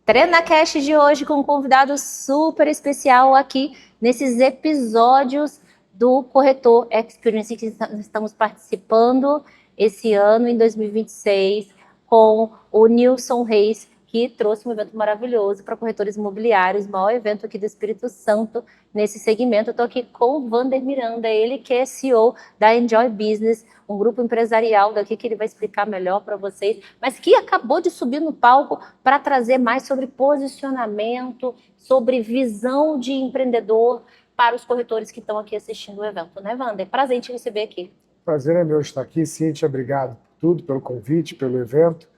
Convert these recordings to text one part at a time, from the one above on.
TreinaCast de hoje com um convidado super especial aqui nesses episódios do Corretor Experience que estamos participando esse ano, em 2026, com o Nilson Reis, que trouxe um evento maravilhoso para corretores imobiliários, o maior evento aqui do Espírito Santo nesse segmento. Eu estou aqui com o Vander Miranda, ele que é CEO da Enjoy Business, um grupo empresarial daqui que ele vai explicar melhor para vocês, mas que acabou de subir no palco para trazer mais sobre posicionamento, sobre visão de empreendedor para os corretores que estão aqui assistindo o evento, né, Vander? Prazer em te receber aqui. Prazer é meu estar aqui, Cíntia, obrigado por tudo, pelo convite, pelo evento.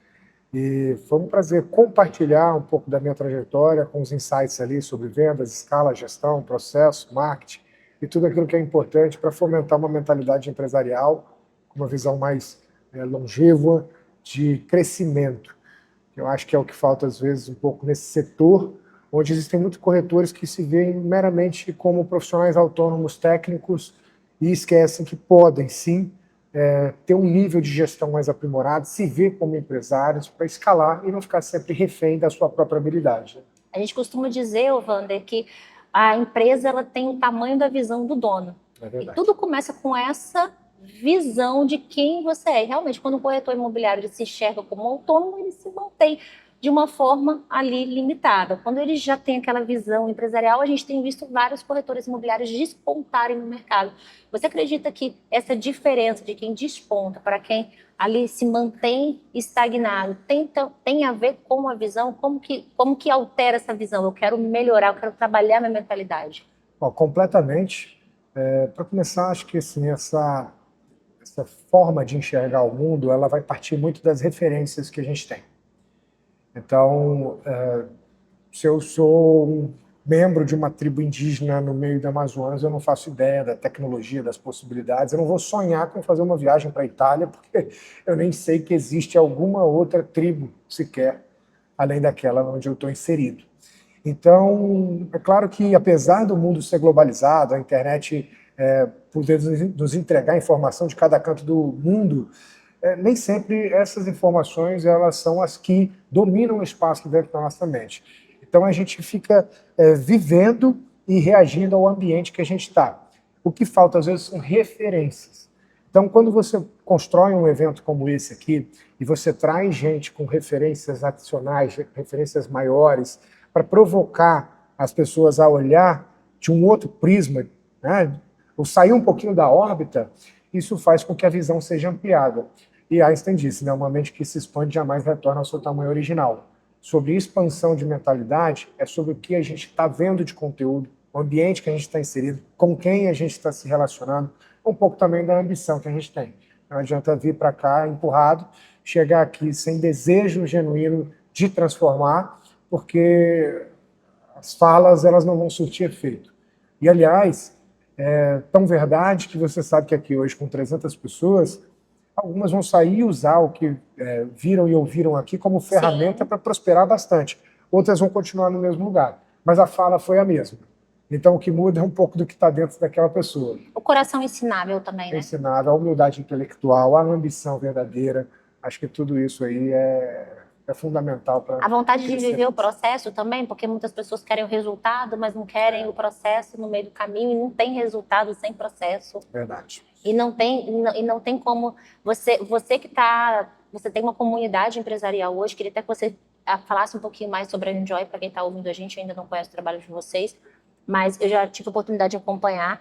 E foi um prazer compartilhar um pouco da minha trajetória com os insights ali sobre vendas, escala, gestão, processo, marketing e tudo aquilo que é importante para fomentar uma mentalidade empresarial, uma visão mais longeva de crescimento. Eu acho que é o que falta às vezes um pouco nesse setor, onde existem muitos corretores que se veem meramente como profissionais autônomos técnicos e esquecem que podem sim ter um nível de gestão mais aprimorado, se ver como empresários para escalar e não ficar sempre refém da sua própria habilidade. A gente costuma dizer, Vander, que a empresa ela tem o tamanho da visão do dono. E tudo começa com essa visão de quem você é. Realmente, quando o corretor imobiliário ele se enxerga como autônomo, ele se mantém de uma forma ali limitada. Quando ele já tem aquela visão empresarial, a gente tem visto vários corretores imobiliários despontarem no mercado. Você acredita que essa diferença de quem desponta para quem ali se mantém estagnado tem a ver com a visão? Como que altera essa visão? Eu quero melhorar, eu quero trabalhar minha mentalidade. Bom, completamente. Para começar, acho que assim, essa forma de enxergar o mundo, ela vai partir muito das referências que a gente tem. Então, se eu sou um membro de uma tribo indígena no meio do Amazonas, eu não faço ideia da tecnologia, das possibilidades. Eu não vou sonhar com fazer uma viagem para a Itália, porque eu nem sei que existe alguma outra tribo sequer, além daquela onde eu estou inserido. Então, é claro que, apesar do mundo ser globalizado, a internet poder nos entregar informação de cada canto do mundo, nem sempre essas informações elas são as que dominam o espaço dentro da nossa mente. Então a gente fica vivendo e reagindo ao ambiente que a gente está. O que falta às vezes são referências. Então quando você constrói um evento como esse aqui e você traz gente com referências adicionais, referências maiores, para provocar as pessoas a olhar de um outro prisma, né, ou sair um pouquinho da órbita, isso faz com que a visão seja ampliada. E Einstein disse, né, uma mente que se expande jamais retorna ao seu tamanho original. Sobre expansão de mentalidade, é sobre o que a gente está vendo de conteúdo, o ambiente que a gente está inserido, com quem a gente está se relacionando, um pouco também da ambição que a gente tem. Não adianta vir para cá empurrado, chegar aqui sem desejo genuíno de transformar, porque as falas elas não vão surtir efeito. E, aliás, é tão verdade que você sabe que aqui hoje, com 300 pessoas, algumas vão sair e usar o que viram e ouviram aqui como ferramenta para prosperar bastante. Outras vão continuar no mesmo lugar. Mas a fala foi a mesma. Então, o que muda é um pouco do que está dentro daquela pessoa. O coração ensinável também, né? Ensinável, a humildade intelectual, a ambição verdadeira. Acho que tudo isso aí é fundamental para... A vontade de viver o processo também, porque muitas pessoas querem o resultado, mas não querem o processo no meio do caminho, e não tem resultado sem processo. Verdade. E não tem como... Você que você tem uma comunidade empresarial hoje, queria até que você falasse um pouquinho mais sobre a Enjoy, para quem está ouvindo a gente, ainda não conhece o trabalho de vocês, mas eu já tive a oportunidade de acompanhar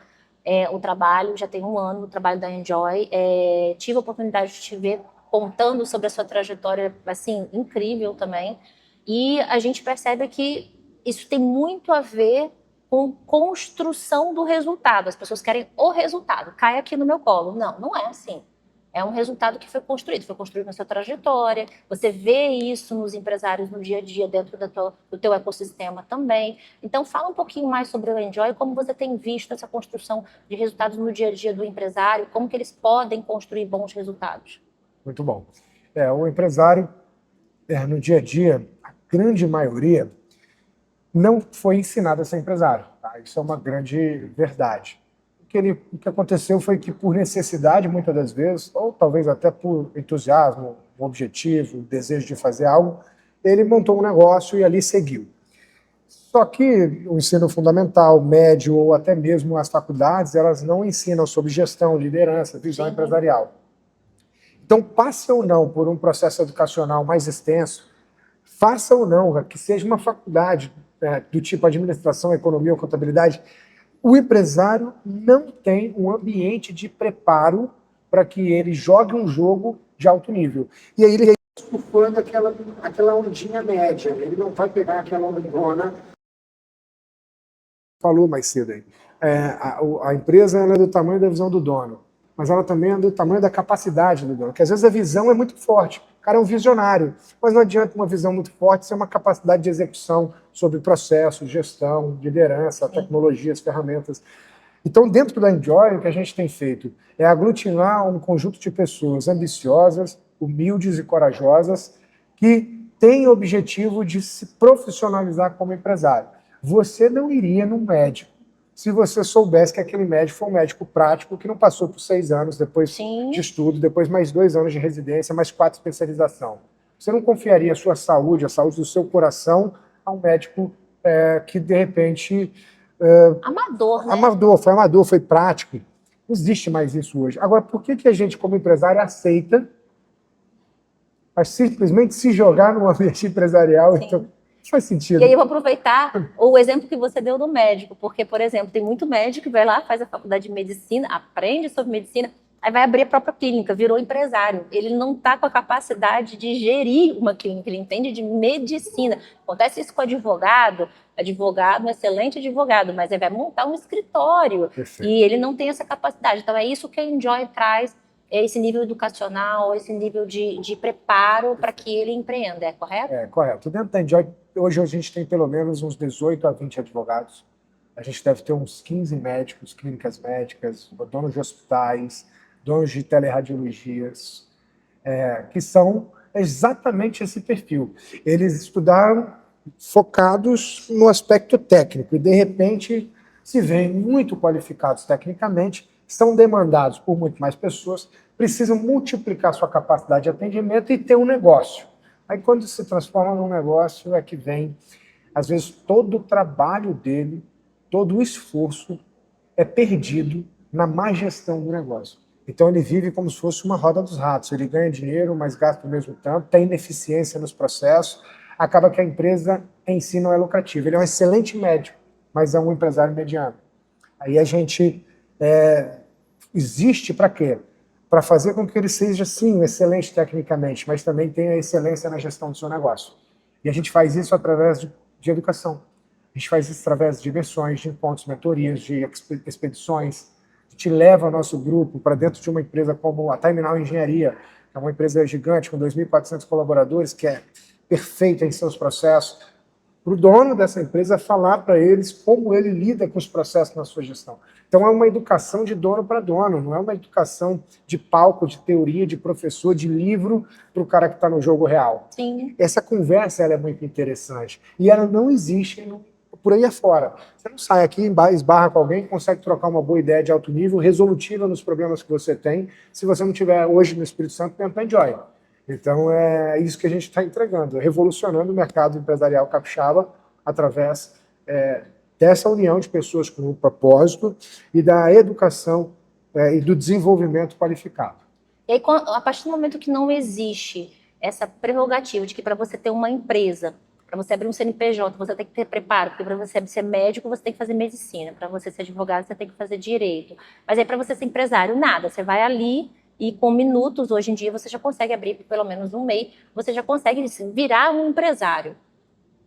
o trabalho, já tem um ano o trabalho da Enjoy, tive a oportunidade de te ver contando sobre a sua trajetória, assim, incrível também. E a gente percebe que isso tem muito a ver com construção do resultado. As pessoas querem o resultado. Cai aqui no meu colo. Não, não é assim. É um resultado que foi construído na sua trajetória. Você vê isso nos empresários no dia a dia, dentro do teu ecossistema também. Então, fala um pouquinho mais sobre o Enjoy, como você tem visto essa construção de resultados no dia a dia do empresário, como que eles podem construir bons resultados. Muito bom. O empresário, no dia a dia, a grande maioria não foi ensinado a ser empresário. Tá? Isso é uma grande verdade. o que aconteceu foi que, por necessidade, muitas das vezes, ou talvez até por entusiasmo, um objetivo, desejo de fazer algo, ele montou um negócio e ali seguiu. Só que o ensino fundamental, médio ou até mesmo as faculdades, elas não ensinam sobre gestão, liderança, visão empresarial. Então, passe ou não por um processo educacional mais extenso, faça ou não, que seja uma faculdade do tipo administração, economia ou contabilidade, o empresário não tem um ambiente de preparo para que ele jogue um jogo de alto nível. E aí ele vai surfando aquela ondinha média, ele não vai pegar aquela ondona. Falou mais cedo aí. A empresa ela é do tamanho da visão do dono, mas ela também é do tamanho da capacidade do dono, porque às vezes a visão é muito forte, o cara é um visionário, mas não adianta uma visão muito forte ser uma capacidade de execução sobre processos, gestão, liderança, tecnologias, ferramentas. Então, dentro da Enjoy, o que a gente tem feito é aglutinar um conjunto de pessoas ambiciosas, humildes e corajosas, que têm o objetivo de se profissionalizar como empresário. Você não iria num médico se você soubesse que aquele médico foi um médico prático que não passou por 6 anos depois de estudo, depois mais 2 anos de residência, mais 4 de especialização. Você não confiaria a sua saúde, a saúde do seu coração, a um médico que, de repente... Amador, né? Foi amador, foi prático. Não existe mais isso hoje. Agora, por que a gente, como empresário, aceita mas simplesmente se jogar no ambiente empresarial? Sim. Então, faz sentido. E aí eu vou aproveitar o exemplo que você deu do médico, porque, por exemplo, tem muito médico que vai lá, faz a faculdade de medicina, aprende sobre medicina, aí vai abrir a própria clínica, virou empresário. Ele não está com a capacidade de gerir uma clínica, ele entende de medicina. Acontece isso com advogado, um excelente advogado, mas ele vai montar um escritório. Perfeito. E ele não tem essa capacidade. Então é isso que a Enjoy traz, esse nível educacional, esse nível de preparo para que ele empreenda, é correto? É, correto. Dentro da Enjoy, hoje a gente tem pelo menos uns 18 a 20 advogados. A gente deve ter uns 15 médicos, clínicas médicas, donos de hospitais, donos de teleradiologias, que são exatamente esse perfil. Eles estudaram focados no aspecto técnico e, de repente, se veem muito qualificados tecnicamente, são demandados por muito mais pessoas, precisam multiplicar sua capacidade de atendimento e ter um negócio. Aí, quando se transforma num negócio, é que vem, às vezes, todo o trabalho dele, todo o esforço é perdido na má gestão do negócio. Então, ele vive como se fosse uma roda dos ratos. Ele ganha dinheiro, mas gasta ao mesmo tempo, tem ineficiência nos processos, acaba que a empresa em si não é lucrativa. Ele é um excelente médico, mas é um empresário mediano. Aí a gente existe para quê? Para fazer com que ele seja, sim, excelente tecnicamente, mas também tenha excelência na gestão do seu negócio. E a gente faz isso através de educação. A gente faz isso através de imersões, de encontros, mentorias, de expedições. A gente leva o nosso grupo para dentro de uma empresa como a Time Now Engenharia, que é uma empresa gigante com 2.400 colaboradores, que é perfeita em seus processos, para o dono dessa empresa falar para eles como ele lida com os processos na sua gestão. Então é uma educação de dono para dono, não é uma educação de palco, de teoria, de professor, de livro para o cara que está no jogo real. Sim. Essa conversa ela é muito interessante e ela não existe por aí afora. Você não sai aqui, esbarra com alguém, consegue trocar uma boa ideia de alto nível, resolutiva nos problemas que você tem, se você não tiver hoje no Espírito Santo dentro da Enjoy. Então é isso que a gente está entregando, revolucionando o mercado empresarial capixaba através dessa união de pessoas com um propósito e da educação e do desenvolvimento qualificado. E aí, a partir do momento que não existe essa prerrogativa de que para você ter uma empresa, para você abrir um CNPJ, você tem que ter preparo, porque para você ser médico, você tem que fazer medicina, para você ser advogado, você tem que fazer direito. Mas aí para você ser empresário, nada, você vai ali e com minutos, hoje em dia, você já consegue abrir pelo menos um MEI, você já consegue virar um empresário.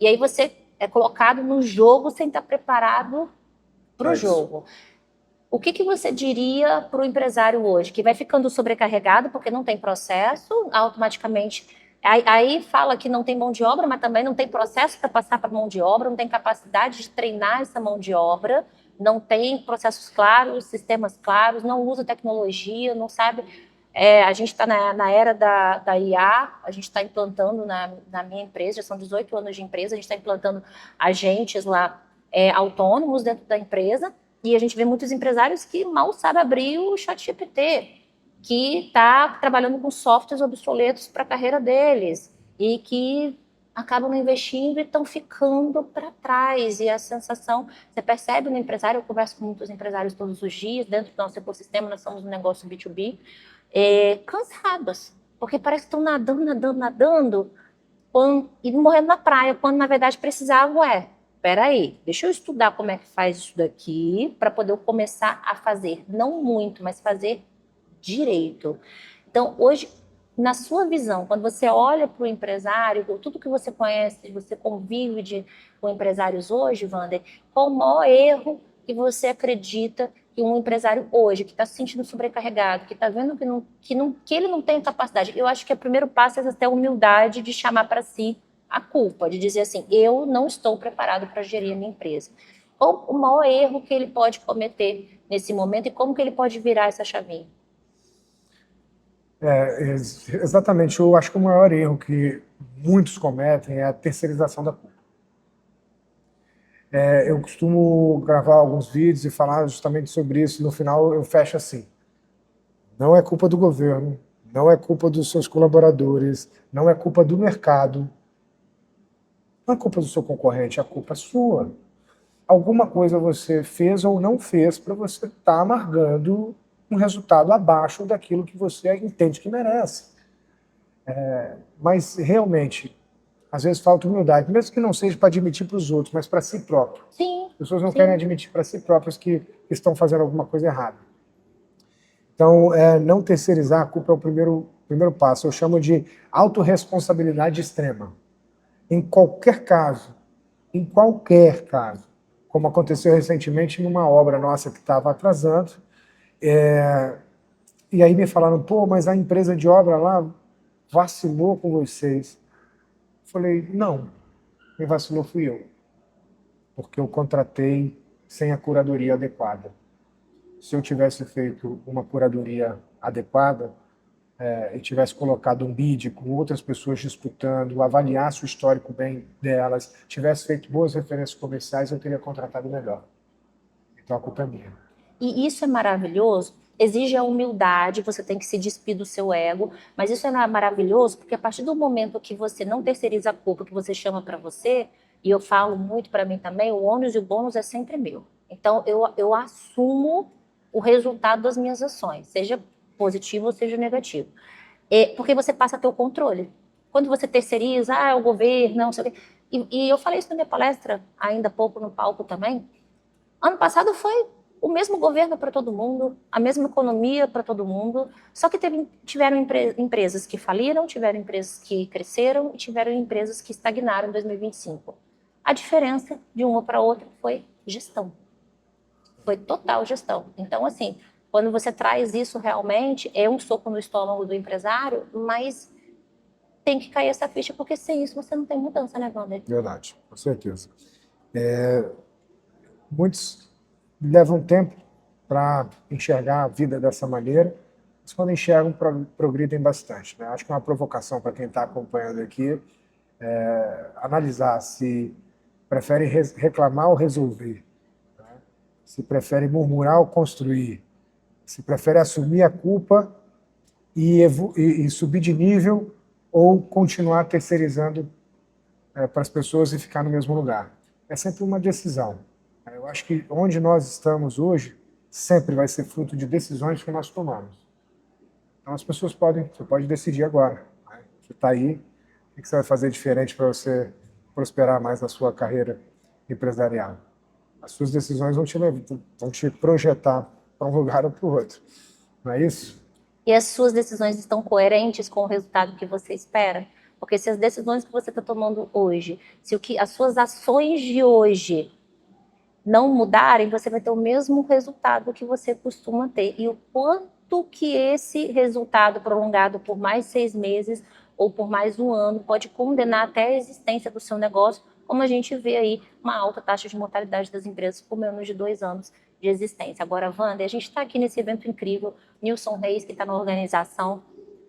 E aí você é colocado no jogo sem estar preparado para o jogo. O que você diria para o empresário hoje, que vai ficando sobrecarregado porque não tem processo, automaticamente... Aí fala que não tem mão de obra, mas também não tem processo para passar para mão de obra, não tem capacidade de treinar essa mão de obra, não tem processos claros, sistemas claros, não usa tecnologia, não sabe... a gente está na era da IA, a gente está implantando na minha empresa, já são 18 anos de empresa, a gente está implantando agentes lá autônomos dentro da empresa, E a gente vê muitos empresários que mal sabem abrir o ChatGPT, que está trabalhando com softwares obsoletos para a carreira deles e que acabam não investindo e estão ficando para trás. E a sensação, você percebe no empresário, eu converso com muitos empresários todos os dias, dentro do nosso ecossistema, nós somos um negócio B2B, cansados, porque parece que estão nadando, e morrendo na praia, quando na verdade precisavam peraí, deixa eu estudar como é que faz isso daqui para poder começar a fazer, não muito, mas fazer direito. Então, hoje, na sua visão, quando você olha para o empresário, tudo que você conhece, você convive com empresários hoje, Wander, qual o maior erro que você acredita que um empresário hoje, que está se sentindo sobrecarregado, que está vendo que ele não tem capacidade? Eu acho que o primeiro passo é ter a humildade de chamar para si a culpa, de dizer assim, eu não estou preparado para gerir a minha empresa. Qual o maior erro que ele pode cometer nesse momento e como que ele pode virar essa chavinha? Exatamente. Eu acho que o maior erro que muitos cometem é a terceirização da culpa. Eu costumo gravar alguns vídeos e falar justamente sobre isso. No final, eu fecho assim: não é culpa do governo, não é culpa dos seus colaboradores, não é culpa do mercado, não é culpa do seu concorrente, a culpa é sua. Alguma coisa você fez ou não fez para você estar amargando um resultado abaixo daquilo que você entende que merece. Mas realmente, às vezes falta humildade, mesmo que não seja para admitir para os outros, mas para si próprio. Sim, As pessoas não sim. querem admitir para si próprias que estão fazendo alguma coisa errada. Então, não terceirizar a culpa é o primeiro passo. Eu chamo de autorresponsabilidade extrema. Em qualquer caso, como aconteceu recentemente numa obra nossa que estava atrasando, e aí me falaram, pô, mas a empresa de obra lá vacilou com vocês. Eu falei, não, quem vacilou fui eu, porque eu contratei sem a curadoria adequada. Se eu tivesse feito uma curadoria adequada, e tivesse colocado um bid com outras pessoas disputando, avaliasse o histórico bem delas, tivesse feito boas referências comerciais, eu teria contratado melhor. Então a culpa é minha. E isso é maravilhoso, exige a humildade, você tem que se despir do seu ego, mas isso é maravilhoso porque a partir do momento que você não terceiriza a culpa, que você chama para você, e eu falo muito para mim também, o ônus e o bônus é sempre meu. Então eu assumo o resultado das minhas ações, seja positivo ou seja negativo. Porque você passa a ter o controle. Quando você terceiriza, é o governo, não sei o quê. E eu falei isso na minha palestra, ainda há pouco no palco também. Ano passado foi o mesmo governo para todo mundo, a mesma economia para todo mundo, só que tiveram empresas que faliram, tiveram empresas que cresceram e tiveram empresas que estagnaram em 2025. A diferença de uma para outra foi gestão. Foi total gestão. Então, assim, quando você traz isso realmente, é um soco no estômago do empresário, mas tem que cair essa ficha, porque sem isso você não tem mudança, né, Wander? Verdade, com certeza. Muitos levam tempo para enxergar a vida dessa maneira, mas quando enxergam, progridem bastante. Né? Acho que é uma provocação para quem está acompanhando aqui, analisar se prefere reclamar ou resolver, né? Se prefere murmurar ou construir, se prefere assumir a culpa e subir de nível ou continuar terceirizando para as pessoas e ficar no mesmo lugar. É sempre uma decisão. Eu acho que onde nós estamos hoje sempre vai ser fruto de decisões que nós tomamos. Então as pessoas você pode decidir agora. Né? Você está aí, o que você vai fazer diferente para você prosperar mais na sua carreira empresarial? As suas decisões vão te projetar para um lugar ou para o outro. Não é isso? E as suas decisões estão coerentes com o resultado que você espera? Porque se as decisões que você está tomando hoje, se as suas ações de hoje não mudarem, você vai ter o mesmo resultado que você costuma ter. E o quanto que esse resultado prolongado por mais 6 meses ou por mais um ano pode condenar até a existência do seu negócio, como a gente vê aí uma alta taxa de mortalidade das empresas por menos de 2 anos de existência. Agora, Wander, a gente está aqui nesse evento incrível, Nilson Reis, que está na organização,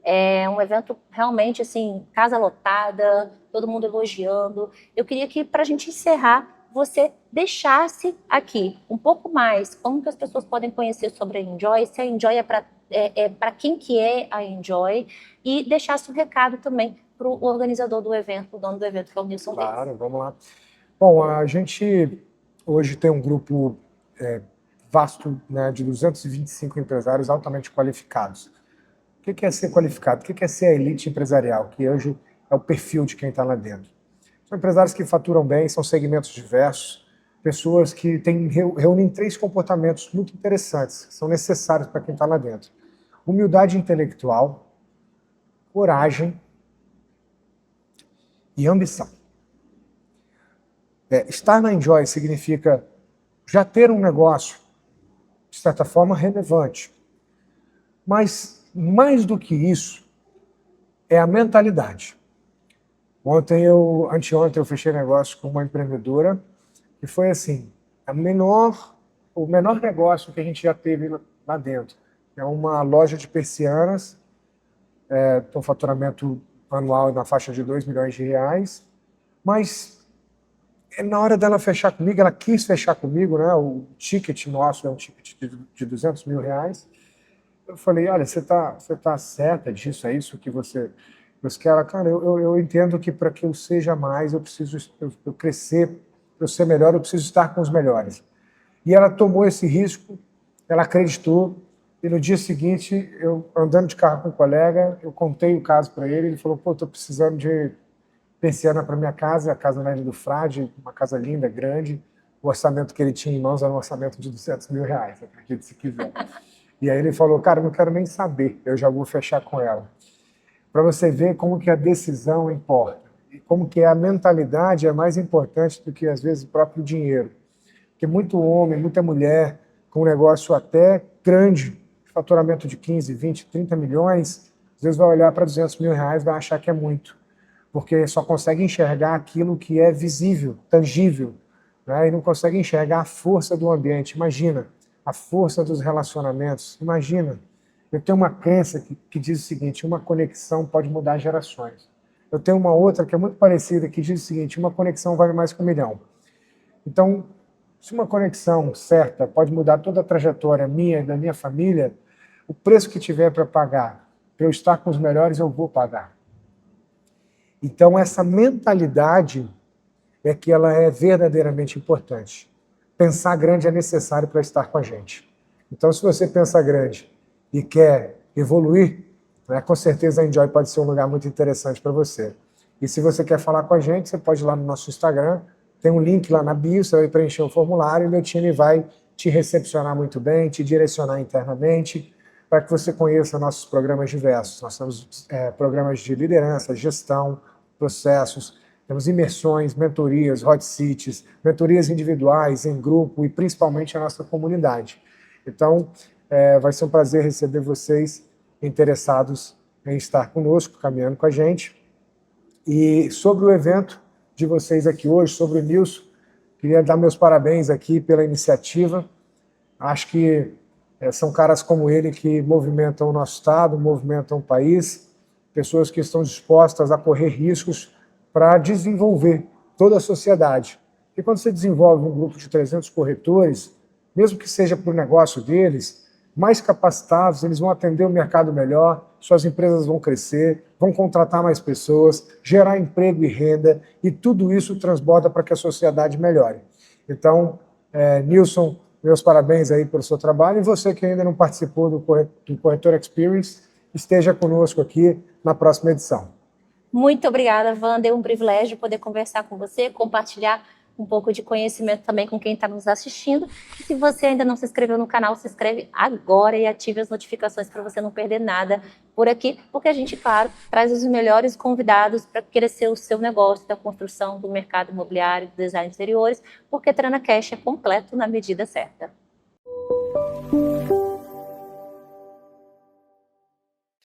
é um evento realmente, assim, casa lotada, todo mundo elogiando. Eu queria que, para a gente encerrar, você deixasse aqui um pouco mais como que as pessoas podem conhecer sobre a Enjoy, se a Enjoy é para quem que é a Enjoy, e deixasse um recado também para o organizador do evento, o dono do evento, que é o Nilson Reis. Claro, vamos lá. Bom, a gente hoje tem um grupo vasto, né, de 225 empresários altamente qualificados. O que é ser qualificado? O que é ser a elite empresarial? Que hoje é o perfil de quem está lá dentro. São empresários que faturam bem, são segmentos diversos, pessoas que reúnem 3 comportamentos muito interessantes, que são necessários para quem está lá dentro. Humildade intelectual, coragem e ambição. Estar na Enjoy significa já ter um negócio, de certa forma, relevante. Mas, mais do que isso, é a mentalidade. Anteontem eu fechei negócio com uma empreendedora que foi assim, o menor negócio que a gente já teve lá dentro. É uma loja de persianas, com faturamento anual na faixa de R$2 milhões, mas na hora dela fechar comigo, ela quis fechar comigo, né? O ticket nosso é um ticket de R$200 mil. Eu falei, olha, você tá certa disso, é isso que você quer? Ela, cara, eu entendo que para que eu seja mais, eu preciso eu crescer, para eu ser melhor, eu preciso estar com os melhores. E ela tomou esse risco, ela acreditou, e no dia seguinte, eu andando de carro com um colega, eu contei o caso para ele, ele falou, pô, estou precisando de persiana para minha casa, a casa na Ilha do Frade, uma casa linda, grande, o orçamento que ele tinha em mãos era um orçamento de R$200 mil, acredite se quiser. E aí ele falou, cara, não quero nem saber, eu já vou fechar com ela. Para você ver como que a decisão importa, e como que a mentalidade é mais importante do que, às vezes, o próprio dinheiro. Porque muito homem, muita mulher, com um negócio até grande, faturamento de 15, 20, 30 milhões, às vezes vai olhar para R$200 mil e vai achar que é muito, porque só consegue enxergar aquilo que é visível, tangível, né? E não consegue enxergar a força do ambiente. Imagina, a força dos relacionamentos. Imagina, eu tenho uma crença que diz o seguinte, uma conexão pode mudar gerações. Eu tenho uma outra que é muito parecida, que diz o seguinte, uma conexão vale mais que 1 milhão. Então, se uma conexão certa pode mudar toda a trajetória minha e da minha família, o preço que tiver para pagar, para eu estar com os melhores, eu vou pagar. Então, essa mentalidade é que ela é verdadeiramente importante. Pensar grande é necessário para estar com a gente. Então, se você pensa grande e quer evoluir, né, com certeza a Enjoy pode ser um lugar muito interessante para você. E se você quer falar com a gente, você pode ir lá no nosso Instagram, tem um link lá na bio, você vai preencher o formulário e meu time vai te recepcionar muito bem, te direcionar internamente, para que você conheça nossos programas diversos. Nós temos programas de liderança, gestão, processos, temos imersões, mentorias, hot seats, mentorias individuais, em grupo e principalmente a nossa comunidade. Então, vai ser um prazer receber vocês interessados em estar conosco, caminhando com a gente. E sobre o evento de vocês aqui hoje, sobre o Nilson, queria dar meus parabéns aqui pela iniciativa. Acho que são caras como ele que movimentam o nosso estado, movimentam o país, pessoas que estão dispostas a correr riscos para desenvolver toda a sociedade. E quando você desenvolve um grupo de 300 corretores, mesmo que seja para o negócio deles, mais capacitados, eles vão atender o mercado melhor, suas empresas vão crescer, vão contratar mais pessoas, gerar emprego e renda, e tudo isso transborda para que a sociedade melhore. Então, Nilson, meus parabéns aí pelo seu trabalho, e você que ainda não participou do Corretor Experience, esteja conosco aqui na próxima edição. Muito obrigada, Wanda. É um privilégio poder conversar com você, compartilhar um pouco de conhecimento também com quem está nos assistindo. E se você ainda não se inscreveu no canal, se inscreve agora e ative as notificações para você não perder nada por aqui, porque a gente, claro, traz os melhores convidados para crescer o seu negócio da construção do mercado imobiliário, do design de interiores, porque Trana Cash é completo na medida certa.